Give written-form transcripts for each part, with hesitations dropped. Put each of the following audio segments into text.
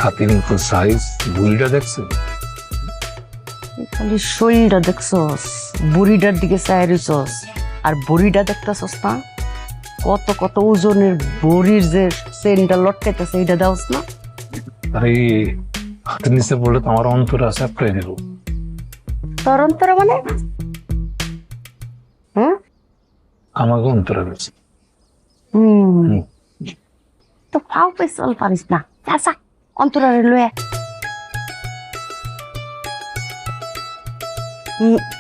হাতির মতো সাইজ, বুড়িটা দেখছো? খালি শরীরটা দেখছস, বুড়িটার দিকে চাই রইছস, আর বুড়িটা দেখতেছস না? কত কত ওজনের বুড়ির যে চেনটা লটকাইতেছে এইটা দেওস না? আরে হাতের নিচে বললে তো আমার অন্তর আছে আপনি দেব। তোর অন্তরে মানে? হ্যাঁ, আমাকে অন্তরে রয়েছে। তো ফাও পেছল পারিস না, চাচা অন্তরে লয়ে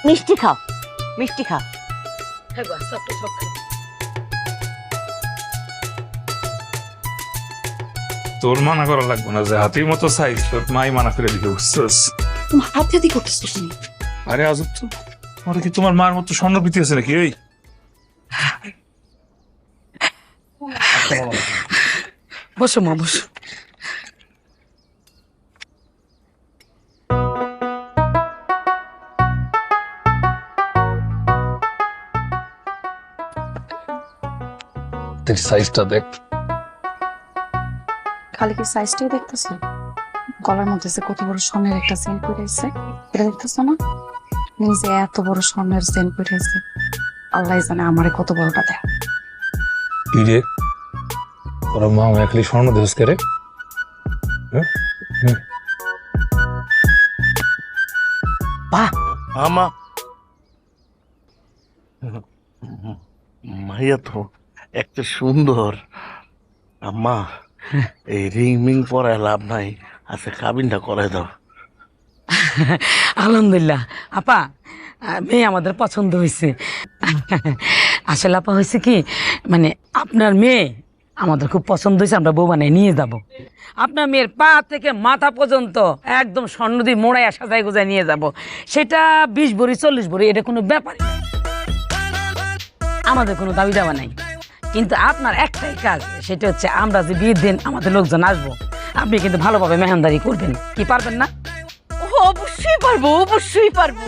মিষ্টি খাও, মিষ্টি খাও। তোর মানা করা লাগবে না যে হাতির মতো সাইজ, তোর মাই মানা করে দিকে বুঝছস? তোমার হাতে হাতি করতেছিস নি? আরে আজব তো, আমার কি তোমার মার মতো স্বর্ণ প্রীতি আছে নাকি? ওই বসো মা, বসো। তোর সাইজটা দেখ। খালি কি সাইজটাই দেখতেছো? গলার মধ্যে যে কত বড় স্বর্ণের একটা চেন পরে আছে, এটা দেখতেছো না? নিজে এত বড় স্বর্ণের চেন পরে আছে, আল্লাহ জানে আমারে কত বড়টা দেয়। কি রে, তোর মা আমায় খালি স্বর্ণ দেশ করে? বাহ, আমা মাইয়া তো একটা সুন্দর। আম্মা এই রিং মিং পরায় লাভ নাই, আচ্ছা কাবিনটা করে দাও। আলহামদুলিল্লাহ আপা, মেয়ে আমাদের পছন্দ হয়েছে। আসলে আপা হয়েছে কি, মানে আপনার মেয়ে আমাদের খুব পছন্দ হয়েছে, আমরা বউ বানায় নিয়ে যাব। আপনার মেয়ের পা থেকে মাথা পর্যন্ত একদম স্বর্ণ দিয়ে মোড়ায় সাজায় গোজায় নিয়ে যাব। সেটা 20 ভরি 40 ভরি, এটা কোনো ব্যাপার না। আমাদের কোনো দাবি দাবা নাই, কিন্তু আপনার একটাই কাজ, সেটা হচ্ছে আমরা যে বিয়ের দিন আমাদের লোকজন আসবো, আপনি কিন্তু ভালোভাবে মেহমানদারি করবেন। কি পারবেন না? অবশ্যই পারবো, অবশ্যই পারবো।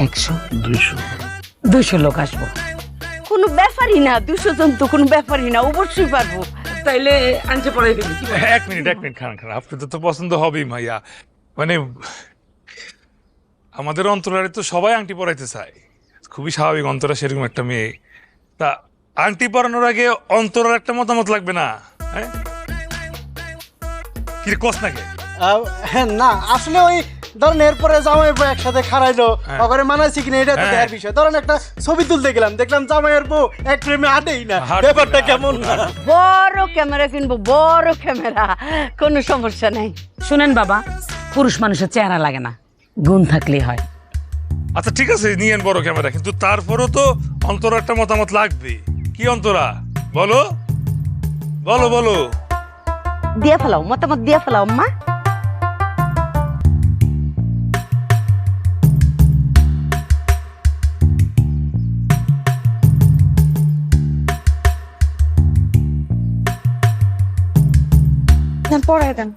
100 200 200 লোক আসবো। কোনো ব্যাপারই না, 200 জন তো কোনো ব্যাপারই না, অবশ্যই পারবো। তাইলে আনতে পড়াই ফেলি। এক মিনিট খান আপনি তো পছন্দ হবেই মাইয়া। মানে আমাদের অন্তরারে তো সবাই আংটি পরাইতে চায়, খুবই স্বাভাবিক। অন্তরা সেরকম একটা মেয়ে, তা আংটি পরানোর আগে অন্তরার একটা মতামত লাগবে না? হ্যাঁ, কি রে কস নাকি? না আসলে ওই ধরেন এরপরে জামাই বউ একসাথে খারাইলো, ওখানে মানাইছি কিনা এটা তো দেখার বিষয়। ধরেন একটা ছবি তুলতে গেলাম, দেখলাম জামাইয়ের বউ এক ফ্রেমে আটেই না, ব্যাপারটা কেমন না? বড় ক্যামেরা কিনবো, বড় ক্যামেরা, কোনো সমস্যা নাই। শুনেন বাবা, পুরুষ মানুষের চেহারা লাগে না, গুণ থাকলেই হয়। আচ্ছা ঠিক আছে, নিয়েন বড় ক্যামেরা, কিন্তু তারপরও তো অন্তরা একটা মতামত লাগবে। কি অন্তরা, বলো বলো বলো। দিয়ে ফেলাও, মতামত দিয়ে ফেলাও মা। পড়ায় দেন।